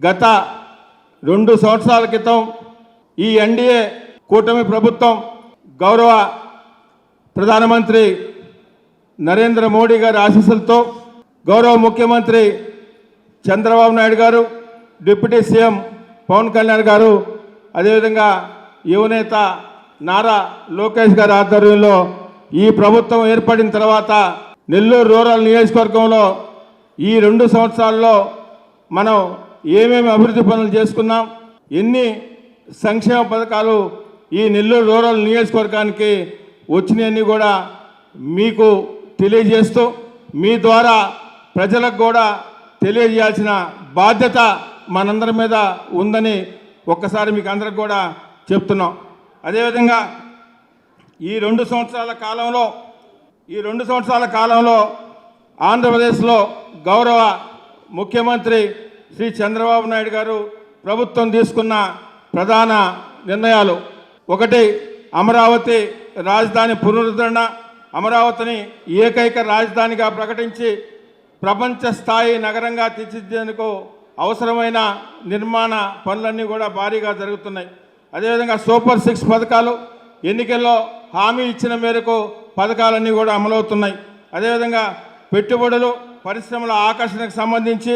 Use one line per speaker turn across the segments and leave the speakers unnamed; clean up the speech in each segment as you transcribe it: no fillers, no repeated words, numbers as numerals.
గత 2 సంవత్సరాల క్రితం ఈ ఎన్డీఏ కూటమి ప్రభుత్వం గౌరవ ప్రధానమంత్రి నరేంద్ర మోడీ గారి ఆశీస్సులతో గౌరవ ముఖ్యమంత్రి చంద్రబాబు నాయుడు గారు, డిప్యూటీ సీఎం పవన్ కళ్యాణ్ గారు, అదేవిధంగా యువనేత నారా లోకేష్ గారి ఆధ్వర్యంలో ఈ ప్రభుత్వం ఏర్పడిన తర్వాత నెల్లూరు రూరల్ నియోజకవర్గంలో ఈ 2 సంవత్సరాల్లో మనం ఏమేమి అభివృద్ధి పనులు చేసుకున్నాం, ఎన్ని సంక్షేమ పథకాలు ఈ నెల్లూరు రూరల్ నియోజకవర్గానికి వచ్చినాయని కూడా మీకు తెలియజేస్తూ మీ ద్వారా ప్రజలకు కూడా తెలియజేయాల్సిన బాధ్యత మనందరి మీద ఉందని ఒక్కసారి మీకు అందరికి కూడా చెప్తున్నాం. అదేవిధంగా ఈ 2 సంవత్సరాల కాలంలో ఆంధ్రప్రదేశ్లో గౌరవ ముఖ్యమంత్రి శ్రీ చంద్రబాబు నాయుడు గారు ప్రభుత్వం తీసుకున్న ప్రధాన నిర్ణయాలు, ఒకటి అమరావతి రాజధాని పునరుద్ధరణ, అమరావతిని ఏకైక రాజధానిగా ప్రకటించి ప్రపంచ స్థాయి నగరంగా తీర్చిదిద్దేందుకు అవసరమైన నిర్మాణ పనులన్నీ కూడా భారీగా జరుగుతున్నాయి. అదేవిధంగా సూపర్ 6 పథకాలు, ఎన్నికల్లో హామీ ఇచ్చిన మేరకు పథకాలన్నీ కూడా అమలవుతున్నాయి. అదేవిధంగా పెట్టుబడులు, పరిశ్రమల ఆకర్షణకు సంబంధించి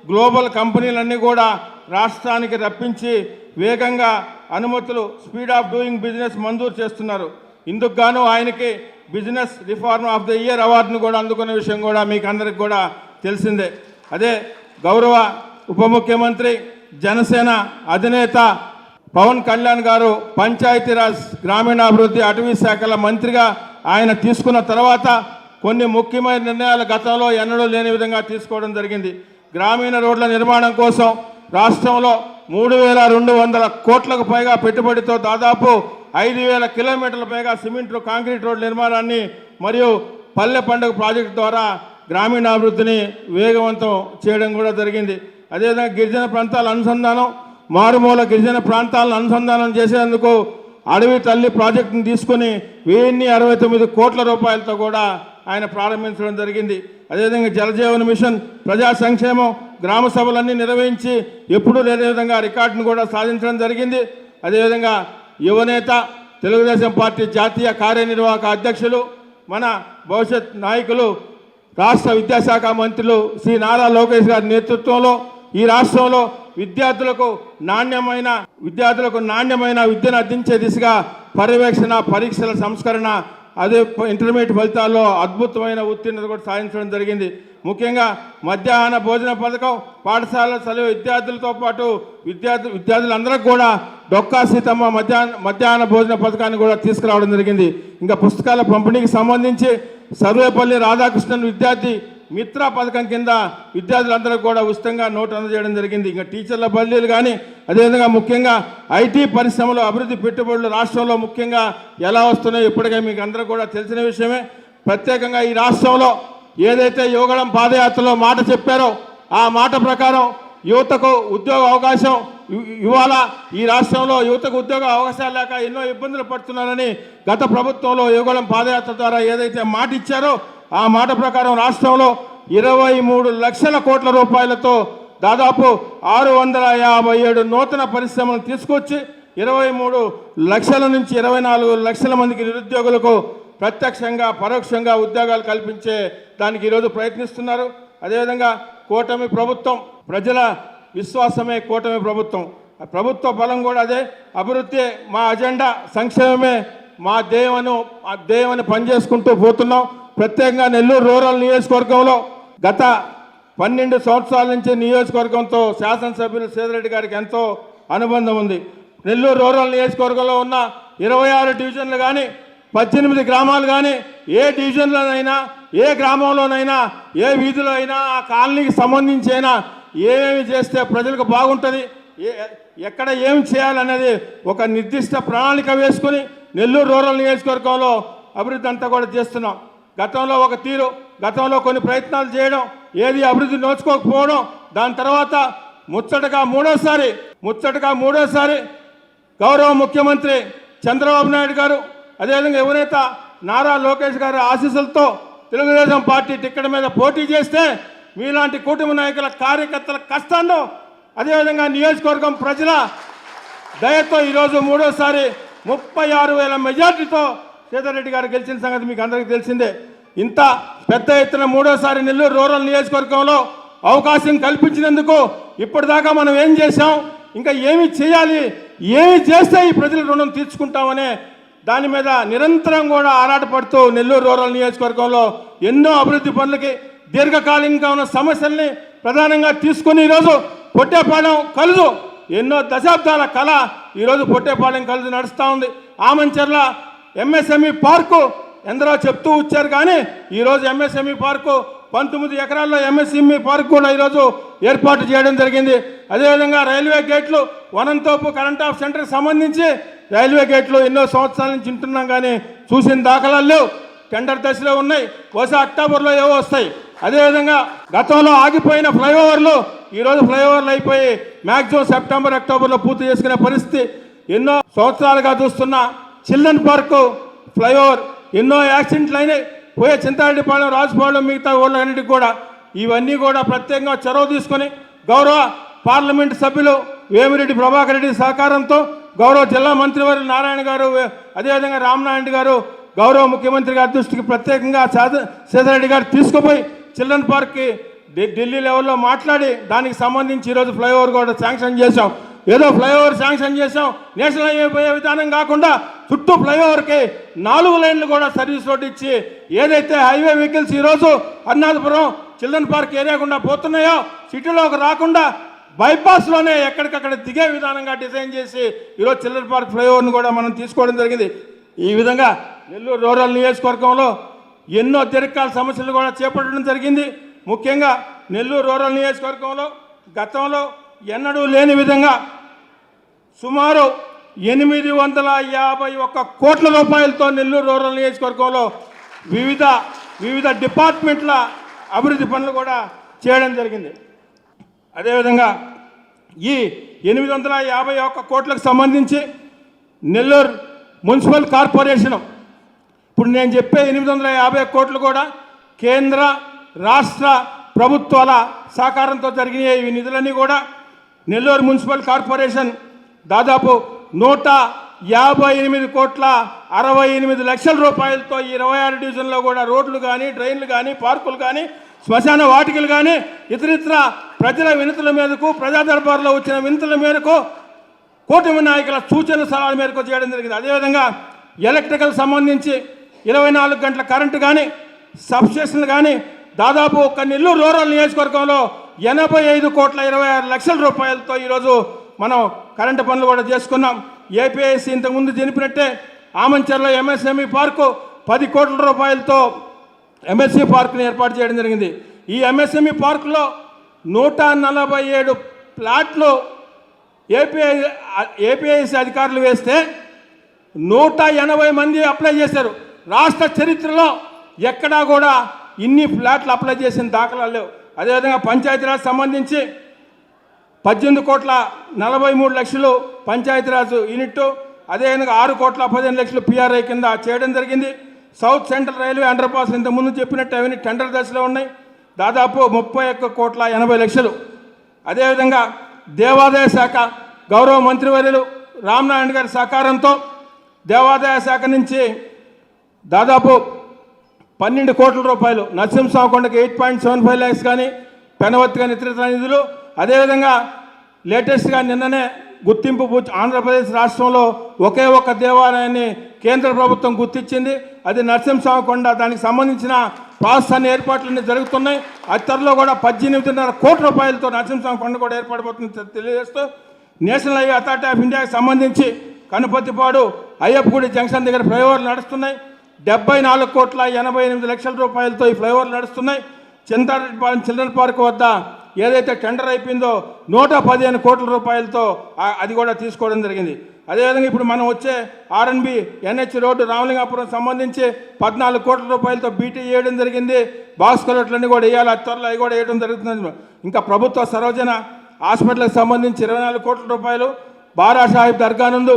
గ్లోబల్ కంపెనీలన్నీ కూడా రాష్ట్రానికి రప్పించి వేగంగా అనుమతులు, స్పీడ్ ఆఫ్ డూయింగ్ బిజినెస్ మంజూరు చేస్తున్నారు. ఇందుకు గాను ఆయనకి business reform of the year అవార్డును కూడా అందుకున్న విషయం కూడా మీకు అందరికి కూడా తెలిసిందే. అదే గౌరవ ఉప ముఖ్యమంత్రి జనసేన అధినేత పవన్ కళ్యాణ్ గారు పంచాయతీరాజ్, గ్రామీణాభివృద్ధి, అటవీ శాఖల మంత్రిగా ఆయన తీసుకున్న తర్వాత కొన్ని ముఖ్యమైన నిర్ణయాలు గతంలో ఎన్నడూ లేని విధంగా తీసుకోవడం జరిగింది. గ్రామీణ రోడ్ల నిర్మాణం కోసం రాష్ట్రంలో 3,200 కోట్లకు పైగా పెట్టుబడితో దాదాపు 5,000 కిలోమీటర్ల పైగా సిమెంట్, కాంక్రీట్ రోడ్ల నిర్మాణాన్ని మరియు పల్లె పండుగ ప్రాజెక్టు ద్వారా గ్రామీణాభివృద్ధిని వేగవంతం చేయడం కూడా జరిగింది. అదేవిధంగా గిరిజన ప్రాంతాల అనుసంధానం, మారుమూల గిరిజన ప్రాంతాలను అనుసంధానం చేసేందుకు అడవి తల్లి ప్రాజెక్టును తీసుకొని 1,069 కోట్ల రూపాయలతో కూడా ఆయన ప్రారంభించడం జరిగింది. అదేవిధంగా జలజీవన మిషన్, ప్రజా సంక్షేమం, గ్రామ సభలన్నీ నిర్వహించి ఎప్పుడూ లేని విధంగా రికార్డును కూడా సాధించడం జరిగింది. అదేవిధంగా యువనేత, తెలుగుదేశం పార్టీ జాతీయ కార్యనిర్వాహక అధ్యక్షులు, మన భవిష్యత్ నాయకులు, రాష్ట్ర విద్యాశాఖ మంత్రులు శ్రీ నారా లోకేష్ గారి నేతృత్వంలో ఈ రాష్ట్రంలో విద్యార్థులకు నాణ్యమైన విద్యను అందించే దిశగా పర్యవేక్షణ, పరీక్షల సంస్కరణ, అదే ఇంటర్మీడియట్ ఫలితాల్లో అద్భుతమైన ఉత్తీర్ణత కూడా సాధించడం జరిగింది. ముఖ్యంగా మధ్యాహ్న భోజన పథకం, పాఠశాల చదివే విద్యార్థులతో పాటు విద్యార్థులందరికీ కూడా డొక్కా సీతమ్మ మధ్యాహ్న భోజన పథకాన్ని కూడా తీసుకురావడం జరిగింది. ఇంకా పుస్తకాల పంపిణీకి సంబంధించి సర్వేపల్లి రాధాకృష్ణన్ విద్యార్థి మిత్ర పథకం కింద విద్యార్థులందరికీ కూడా ఉచితంగా నోటు అందజేయడం జరిగింది. ఇంకా టీచర్ల బదిలీలు కానీ, అదేవిధంగా ముఖ్యంగా ఐటీ పరిశ్రమలో అభివృద్ధి పెట్టుబడులు రాష్ట్రంలో ముఖ్యంగా ఎలా వస్తున్నాయో ఇప్పటికే మీకు అందరూ కూడా తెలిసిన విషయమే. ప్రత్యేకంగా ఈ రాష్ట్రంలో ఏదైతే యువగళం పాదయాత్రలో మాట చెప్పారో ఆ మాట ప్రకారం యువతకు ఉద్యోగ అవకాశం ఇవాళ ఈ రాష్ట్రంలో యువతకు ఉద్యోగ అవకాశాలు లేక ఎన్నో ఇబ్బందులు పడుతున్నారని గత ప్రభుత్వంలో యువగళం పాదయాత్ర ద్వారా ఏదైతే మాట ఇచ్చారో ఆ మాట ప్రకారం రాష్ట్రంలో 23 లక్షల కోట్ల రూపాయలతో దాదాపు 657 నూతన పరిశ్రమలు తీసుకొచ్చి 23 లక్షల నుంచి 24 లక్షల మందికి నిరుద్యోగులకు ప్రత్యక్షంగా పరోక్షంగా ఉద్యోగాలు కల్పించే దానికి ఈరోజు ప్రయత్నిస్తున్నారు. అదేవిధంగా కూటమి ప్రభుత్వం, ప్రజల విశ్వాసమే కూటమి ప్రభుత్వం, ప్రభుత్వ బలం కూడా అదే. అభివృద్ధి మా అజెండా, సంక్షేమమే మా ధ్యేయమని పనిచేసుకుంటూ పోతున్నాం. ప్రత్యేకంగా నెల్లూరు రూరల్ నియోజకవర్గంలో గత 12 సంవత్సరాల నుంచి నియోజకవర్గంతో శాసనసభ్యులు సేదిరెడ్డి గారికి ఎంతో అనుబంధం ఉంది. నెల్లూరు రూరల్ నియోజకవర్గంలో ఉన్న 26 డివిజన్లు కానీ, 18 గ్రామాలు కానీ, ఏ డివిజన్లోనైనా, ఏ గ్రామంలోనైనా, ఏ వీధిలో అయినా, ఆ కాలనీకి సంబంధించి అయినా ఏమేమి చేస్తే ప్రజలకు బాగుంటుంది, ఎక్కడ ఏమి చేయాలనేది ఒక నిర్దిష్ట ప్రణాళిక వేసుకొని నెల్లూరు రూరల్ నియోజకవర్గంలో అభివృద్ధి అంతా కూడా చేస్తున్నాం. గతంలో ఒక తీరు, గతంలో కొన్ని ప్రయత్నాలు చేయడం, ఏది అభివృద్ధి నోచుకోకపోవడం, దాని తర్వాత ముచ్చటగా మూడోసారి గౌరవ ముఖ్యమంత్రి చంద్రబాబు నాయుడు గారు, అదేవిధంగా యువనేత నారా లోకేష్ గారి ఆశీస్సులతో తెలుగుదేశం పార్టీ టికెట్ మీద పోటీ చేస్తే మీలాంటి కూటమి నాయకుల కార్యకర్తల కష్టాన్ని అదేవిధంగా నియోజకవర్గం ప్రజల దయతో ఈరోజు మూడోసారి 36,000 మెజార్టీతో సీతారెడ్డి గారు గెలిచిన సంగతి మీకు అందరికీ తెలిసిందే. ఇంత పెద్ద ఎత్తున మూడోసారి నెల్లూరు రూరల్ నియోజకవర్గంలో అవకాశం కల్పించినందుకు ఇప్పటిదాకా మనం ఏం చేశాం, ఇంకా ఏమి చేయాలి, ఏమి చేస్తే ఈ ప్రజల రుణం తీర్చుకుంటామనే దాని మీద నిరంతరం కూడా ఆరాటపడుతూ నెల్లూరు రూరల్ నియోజకవర్గంలో ఎన్నో అభివృద్ధి పనులకి దీర్ఘకాలికంగా ఉన్న సమస్యల్ని ప్రధానంగా తీసుకుని ఈరోజు పొట్టేపాలెం కలుదు ఎన్నో దశాబ్దాల కళ ఈరోజు పొట్టేపాలెం కలుదు నడుస్తూ ఉంది. ఆమంచర్ల ఎంఎస్ఎంఈ పార్కు ఎందరో చెప్తూ వచ్చారు, కానీ ఈరోజు ఎంఎస్ఎంఈ పార్కు 19 ఎకరాల్లో ఎంఎస్ఎంఈ పార్క్ కూడా ఈరోజు ఏర్పాటు చేయడం జరిగింది. అదేవిధంగా రైల్వే గేట్లు వనంతోపు కరెంట్ ఆఫ్ సెంటర్కి సంబంధించి రైల్వే గేట్లు ఎన్నో సంవత్సరాల నుంచి వింటున్నాం, కానీ చూసిన దాఖలాలు లేవు. టెండర్ దశలో ఉన్నాయి, బహుశా అక్టోబర్లో ఏవో వస్తాయి. అదేవిధంగా గతంలో ఆగిపోయిన ఫ్లైఓవర్లు ఈరోజు ఫ్లైఓవర్లు అయిపోయి మ్యాక్సిమం సెప్టెంబర్ అక్టోబర్లో పూర్తి చేసుకునే పరిస్థితి. ఎన్నో సంవత్సరాలుగా చూస్తున్న చిల్డ్రన్ పార్కు ఫ్లైఓవర్ ఎన్నో యాక్సిడెంట్లు అయినాయి. పోయే చింతారెడ్డిపాలెం, రాజుపాలెం, మిగతా ఊళ్ళన్నిటికి కూడా ఇవన్నీ కూడా ప్రత్యేకంగా చొరవ తీసుకొని గౌరవ పార్లమెంటు సభ్యులు వేమిరెడ్డి ప్రభాకర్ రెడ్డి సహకారంతో గౌరవ జిల్లా మంత్రివర్యులు నారాయణ గారు, అదేవిధంగా రామనారాయణ గారు గౌరవ ముఖ్యమంత్రి గారి దృష్టికి ప్రత్యేకంగా సీతారెడ్డి గారు తీసుకుపోయి చిల్డ్రన్ పార్క్కి ఢిల్లీ లెవెల్లో మాట్లాడి దానికి సంబంధించి ఈరోజు ఫ్లైఓవర్ కూడా శాంక్షన్ చేశాం. ఏదో ఫ్లైఓవర్ శాంక్షన్ చేశాం, నేషనల్ హైవే పోయే విధానం కాకుండా చుట్టూ ఫ్లైఓవర్కి 4 లైన్లు కూడా సర్వీస్ రోడ్ ఇచ్చి ఏదైతే హైవే వెహికల్స్ ఈరోజు అన్నాదపురం చిల్డ్రన్ పార్క్ ఏరియా గుండా పోతున్నాయో సిటీలోకి రాకుండా బైపాస్లోనే ఎక్కడికక్కడ దిగే విధానంగా డిజైన్ చేసి ఈరోజు చిల్డ్రన్ పార్క్ ఫ్లైఓవర్ను కూడా మనం తీసుకోవడం జరిగింది. ఈ విధంగా నెల్లూరు రూరల్ నియోజకవర్గంలో ఎన్నో దీర్ఘకాల సమస్యలు కూడా చేపట్టడం జరిగింది. ముఖ్యంగా నెల్లూరు రూరల్ నియోజకవర్గంలో గతంలో ఎన్నడూ లేని విధంగా సుమారు 851 కోట్ల రూపాయలతో నెల్లూరు రూరల్ నియోజకవర్గంలో వివిధ డిపార్ట్మెంట్ల అభివృద్ధి పనులు కూడా చేయడం జరిగింది. అదేవిధంగా ఈ 851 కోట్లకు సంబంధించి నెల్లూరు మున్సిపల్ కార్పొరేషను ఇప్పుడు నేను చెప్పే 850 కోట్లు కూడా కేంద్ర రాష్ట్ర ప్రభుత్వాల సహకారంతో జరిగినాయి. ఈ నిధులన్నీ కూడా నెల్లూరు మున్సిపల్ కార్పొరేషన్ దాదాపు 158,68,00,000 రూపాయలతో ఈ 26 డివిజన్లో కూడా రోడ్లు కానీ, డ్రైన్లు కానీ, పార్కులు కానీ, శ్మశాన వాటికలు కానీ, ఇతరితర ప్రజల వినతుల మేరకు, ప్రజా దర్బార్లో వచ్చిన వినతుల మేరకు, కూటమి నాయకుల సూచన సలహాల మేరకు చేయడం జరిగింది. అదేవిధంగా ఎలక్ట్రికల్ సంబంధించి 24 గంటల కరెంటు కానీ, సబ్స్టేషన్లు కానీ దాదాపు ఒక నెల్లూరు రూరల్ నియోజకవర్గంలో 85,26,00,000 రూపాయలతో ఈరోజు మనం కరెంటు పనులు కూడా చేసుకున్నాం. ఏపీఐసి ఇంతకుముందు జరిపినట్టే ఆమంచర్లో ఎంఎస్ఎంఈ పార్కు 10 కోట్ల రూపాయలతో ఎంఎస్సీ పార్కుని ఏర్పాటు చేయడం జరిగింది. ఈ ఎంఎస్ఎంఈ పార్కులో 147 ప్లాట్లు ఏపీఐసి అధికారులు వేస్తే 180 మంది అప్లై చేశారు. రాష్ట్ర చరిత్రలో ఎక్కడా కూడా ఇన్ని ఫ్లాట్లు అప్లై చేసిన దాఖలాలు లేవు. అదేవిధంగా పంచాయతీరాజ్ సంబంధించి 18,43,00,000 పంచాయతీరాజ్ యూనిట్, అదేవిధంగా 6,15,00,000 పిఆర్ఐ కింద చేయడం జరిగింది. South central railway under pass ఇంతకుముందు చెప్పినట్టు అవన్నీ టెండర్ దశలో ఉన్నాయి, దాదాపు 31,80,00,000. అదేవిధంగా దేవాదాయ శాఖ గౌరవ మంత్రివర్యులు రామనారాయణ గారి సహకారంతో దేవాదాయ శాఖ నుంచి దాదాపు 12 కోట్ల రూపాయలు, నరసింహస్వామికొండకి 8.75 lakhs కానీ, పెనవత్తి కానీ ఇతర నిధులు. అదేవిధంగా లేటెస్ట్గా నిన్ననే గుర్తింపు ఆంధ్రప్రదేశ్ రాష్ట్రంలో ఒకే ఒక దేవాలయాన్ని కేంద్ర ప్రభుత్వం గుర్తించింది, అది నరసింహస్వామికొండ. దానికి సంబంధించిన ప్రాసెస్ అన్ని ఏర్పాట్లన్నీ జరుగుతున్నాయి. అతి త్వరలో కూడా 18.5 కోట్ల రూపాయలతో నరసింహస్వామికొండ కూడా ఏర్పడబోతుంది తెలియజేస్తూ, నేషనల్ హైవే అథారిటీ ఆఫ్ ఇండియాకి సంబంధించి కనుపతిపాడు అయ్యప్పగుడి జంక్షన్ దగ్గర ఫ్లైఓవర్లు నడుస్తున్నాయి. 74,88,00,000 రూపాయలతో ఈ ఫ్లైఓవర్లు నడుస్తున్నాయి. చింతారెడ్డిపాలెం చిల్డ్రన్ పార్క్ వద్ద ఏదైతే టెండర్ అయిపోయిందో 115 కోట్ల రూపాయలతో అది కూడా తీసుకోవడం జరిగింది. అదేవిధంగా ఇప్పుడు మనం వచ్చే ఆర్ఎన్బి ఎన్హెచ్ రోడ్డు రామలింగాపురం సంబంధించి 14 కోట్ల రూపాయలతో బీటీ వేయడం జరిగింది. బాక్స్ కలెక్టర్లన్నీ కూడా వేయాలి, అతి త్వరలో అవి కూడా వేయడం జరుగుతుంది. ఇంకా ప్రభుత్వ సరోజన హాస్పిటల్కి సంబంధించి 24 కోట్ల రూపాయలు. బారా సాహిబ్ దర్గా నందు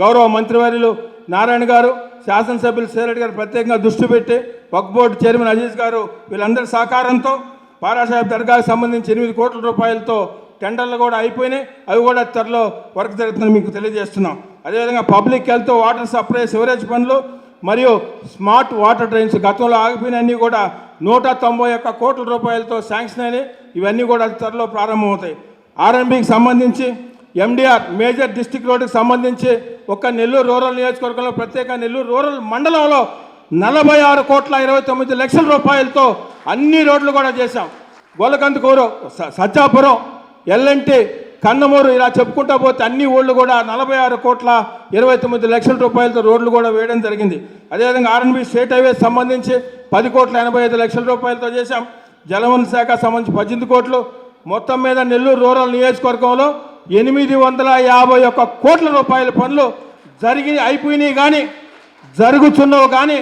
గౌరవ మంత్రివర్యులు నారాయణ గారు, శాసనసభ్యులు సేరెడ్డి గారు ప్రత్యేకంగా దృష్టి పెట్టి వక్ఫ్ బోర్డు చైర్మన్ అజీజ్ గారు వీళ్ళందరి సహకారంతో బారాసాహెబ్ దర్గాకు సంబంధించి 8 కోట్ల రూపాయలతో టెండర్లు కూడా అయిపోయినాయి, అవి కూడా త్వరలో వర్క్ జరుగుతుందని మీకు తెలియజేస్తున్నాం. అదేవిధంగా public health, water supply, sewerage పనులు మరియు స్మార్ట్ వాటర్ డ్రైన్స్ గతంలో ఆగిపోయినవన్నీ కూడా 191 కోట్ల రూపాయలతో శాంక్షన్ అయినాయి. ఇవన్నీ కూడా త్వరలో ప్రారంభమవుతాయి. ఆర్ఎంబీకి సంబంధించి ఎండిఆర్ మేజర్ డిస్ట్రిక్ట్ రోడ్డుకి సంబంధించి ఒక్క నెల్లూరు రూరల్ నియోజకవర్గంలో, ప్రత్యేక నెల్లూరు రూరల్ మండలంలో 46,29,00,000 రూపాయలతో అన్ని రోడ్లు కూడా చేశాం. గోలకందుకూరు, సజ్జాపురం, ఎల్ఎన్టీ, కన్నమూరు, ఇలా చెప్పుకుంటా పోతే అన్ని ఊళ్ళు కూడా 46,29,00,000 రూపాయలతో రోడ్లు కూడా వేయడం జరిగింది. అదేవిధంగా ఆర్ఎన్బి స్టేట్ హైవే సంబంధించి 10,85,00,000 రూపాయలతో చేశాం. జలవనరుల శాఖ సంబంధించి 18 కోట్లు. మొత్తం మీద నెల్లూరు రూరల్ నియోజకవర్గంలో 851 కోట్ల రూపాయల పనులు అయిపోయినాయి కానీ, జరుగుతున్నవి కానీ,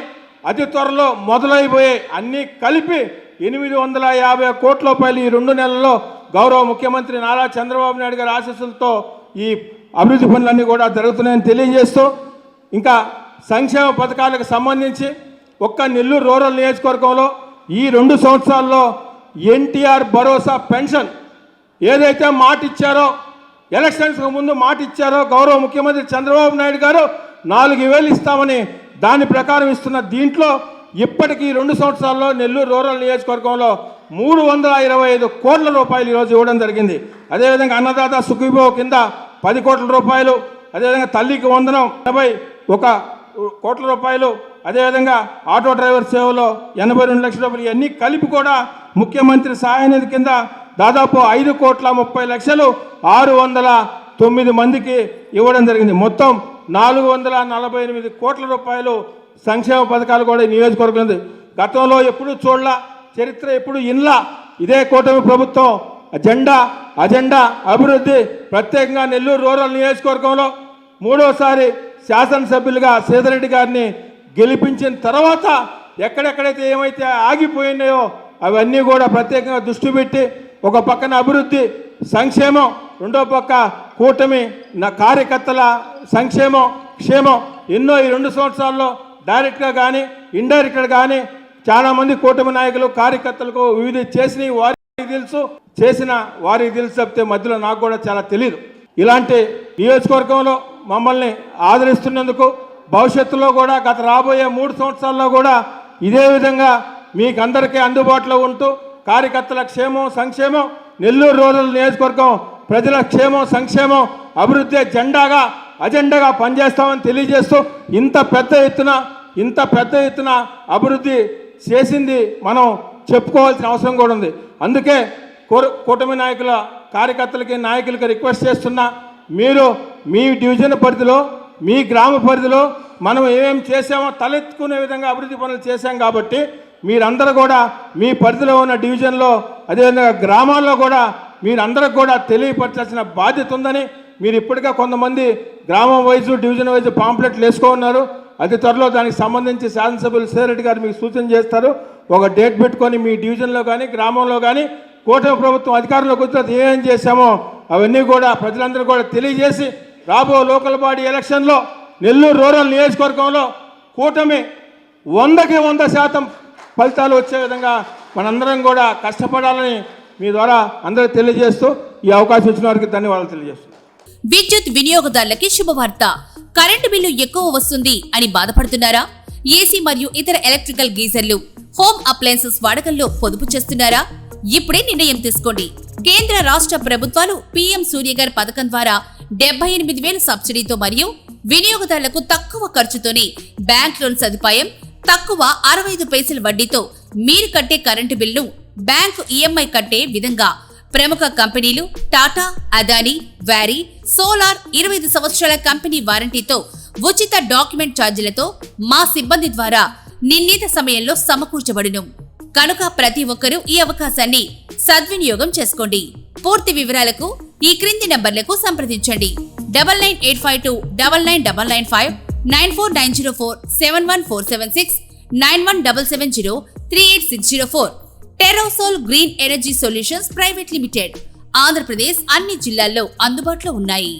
అతి త్వరలో మొదలైపోయే అన్నీ కలిపి 850 కోట్ల రూపాయలు ఈ 2 నెలల్లో గౌరవ ముఖ్యమంత్రి నారా చంద్రబాబు నాయుడు గారి ఆశీస్సులతో ఈ అభివృద్ధి పనులన్నీ కూడా జరుగుతున్నాయని తెలియజేస్తూ, ఇంకా సంక్షేమ పథకాలకు సంబంధించి ఒక్క నెల్లూరు రూరల్ నియోజకవర్గంలో ఈ 2 సంవత్సరాల్లో ఎన్టీఆర్ భరోసా పెన్షన్ ఏదైతే మాట ఇచ్చారో, ఎలక్షన్స్కి ముందు మాట ఇచ్చారో గౌరవ ముఖ్యమంత్రి చంద్రబాబు నాయుడు గారు 4,000 ఇస్తామని, దాని ప్రకారం ఇస్తున్న దీంట్లో ఇప్పటికీ 2 సంవత్సరాల్లో నెల్లూరు రూరల్ నియోజకవర్గంలో 325 కోట్ల రూపాయలు ఈరోజు ఇవ్వడం జరిగింది. అదేవిధంగా అన్నదాత సుఖీభావ కింద 10 కోట్ల రూపాయలు, అదేవిధంగా తల్లికి వందనం 81 కోట్ల రూపాయలు, అదేవిధంగా ఆటో డ్రైవర్ సేవలో 82 లక్షల రూపాయలు, ఇవన్నీ కలిపి కూడా ముఖ్యమంత్రి సహాయ నిధి కింద దాదాపు 5,30,00,000 609 మందికి ఇవ్వడం జరిగింది. మొత్తం 448 కోట్ల రూపాయలు సంక్షేమ పథకాలు కూడా ఈ నియోజకవర్గం ఉంది. గతంలో ఎప్పుడు చూడలా, చరిత్ర ఎప్పుడు ఇన్లా. ఇదే కూటమి ప్రభుత్వం అజెండా అభివృద్ధి, ప్రత్యేకంగా నెల్లూరు రూరల్ నియోజకవర్గంలో 3వసారి శాసనసభ్యులుగా సేదరెడ్డి గారిని గెలిపించిన తర్వాత ఎక్కడెక్కడైతే ఏమైతే ఆగిపోయినాయో అవన్నీ కూడా ప్రత్యేకంగా దృష్టి పెట్టి, ఒక పక్కన అభివృద్ధి సంక్షేమం, రెండో పక్క కూటమి కార్యకర్తల సంక్షేమం క్షేమం ఎన్నో ఈ 2 సంవత్సరాల్లో డైరెక్ట్గా కానీ ఇండైరెక్ట్గా కానీ చాలామంది కూటమి నాయకులు కార్యకర్తలకు వివిధ చేసినవి వారికి తెలుసు, చేసిన వారికి తెలుసు చెప్తే మధ్యలో నాకు కూడా చాలా తెలియదు. ఇలాంటి నియోజకవర్గంలో మమ్మల్ని ఆదరిస్తున్నందుకు భవిష్యత్తులో కూడా గత రాబోయే 3 సంవత్సరాల్లో కూడా ఇదే విధంగా మీకు అందరికీ అందుబాటులో ఉంటూ కార్యకర్తల క్షేమం సంక్షేమం, నెల్లూరు రూరల్ నియోజకవర్గం ప్రజల క్షేమం సంక్షేమం అభివృద్ధి అజెండాగా పనిచేస్తామని తెలియజేస్తూ, ఇంత పెద్ద ఎత్తున అభివృద్ధి చేసింది మనం చెప్పుకోవాల్సిన అవసరం కూడా ఉంది. అందుకే కూటమి నాయకుల కార్యకర్తలకి నాయకులకి రిక్వెస్ట్ చేస్తున్నా, మీరు మీ డివిజన్ పరిధిలో మీ గ్రామ పరిధిలో మనం ఏమేమి చేసామో తలెత్తుకునే విధంగా అభివృద్ధి పనులు చేశాం కాబట్టి మీరందరూ కూడా మీ పరిధిలో ఉన్న డివిజన్లో అదేవిధంగా గ్రామాల్లో కూడా మీరందరికి కూడా తెలియపరచాల్సిన బాధ్యత ఉందని, మీరు ఇప్పటికే కొంతమంది గ్రామం వైజు డివిజన్ వైజు పాంప్లెట్లు వేసుకున్నారు. అతి త్వరలో దానికి సంబంధించి శాసనసభ్యులు సేరెడ్డి గారు మీకు సూచన చేస్తారు. ఒక డేట్ పెట్టుకొని మీ డివిజన్లో కానీ గ్రామంలో కానీ కూటమి ప్రభుత్వం అధికారంలోకి వచ్చిన ఏం చేశామో అవన్నీ కూడా ప్రజలందరూ కూడా తెలియజేసి, రాబో లోకల్ బాడీ ఎలక్షన్లో నెల్లూరు రూరల్ నియోజకవర్గంలో కూటమి 100కి 100% ఫలితాలు వచ్చే విధంగా మనందరం కూడా కష్టపడాలని మీ ద్వారా అందరికీ తెలియజేస్తూ ఈ అవకాశం ఇచ్చిన వారికి ధన్యవాదాలు తెలియజేస్తున్నాను.
విద్యుత్ వినియోగదారులకి శుభవార్త. కరెంటు బిల్లు ఎక్కువ వస్తుంది అని బాధపడుతున్నారా? ఏసీ మరియు ఇతర ఎలక్ట్రికల్ గీజర్లు, హోమ్ అప్లయన్సెస్ వాడకంలో పొదుపు చేస్తున్నారా? ఇప్పుడే నిర్ణయం తీసుకోండి. కేంద్ర రాష్ట్ర ప్రభుత్వాలు పీఎం సూర్యగర్ పథకం ద్వారా 78,000 సబ్సిడీతో మరియు వినియోగదారులకు తక్కువ ఖర్చుతోనే బ్యాంక్ లోన్ సదుపాయం, తక్కువ 65 పైసల వడ్డీతో మీరు కట్టే కరెంటు బిల్లు బ్యాంకు ఈఎంఐ కట్టే విధంగా ప్రముఖ కంపెనీలు టాటా, అదానీ, వ్యారీ, సోలార్ 25 సంవత్సరాల కంపెనీ వారంటీతో ఉచిత డాక్యుమెంట్ ఛార్జీలతో మా సిబ్బంది ద్వారా నిర్ణీత సమయంలో సమకూర్చబడును. కనుక ప్రతి ఒక్కరూ ఈ అవకాశాన్ని సద్వినియోగం చేసుకోండి. పూర్తి వివరాలకు ఈ క్రింది నంబర్లకు సంప్రదించండి. 9985299995, 9490471476, 9177038604. Terosol green energy solutions private limited, Andhra Pradesh అన్ని జిల్లాల్లో అందుబాటులో ఉన్నాయి.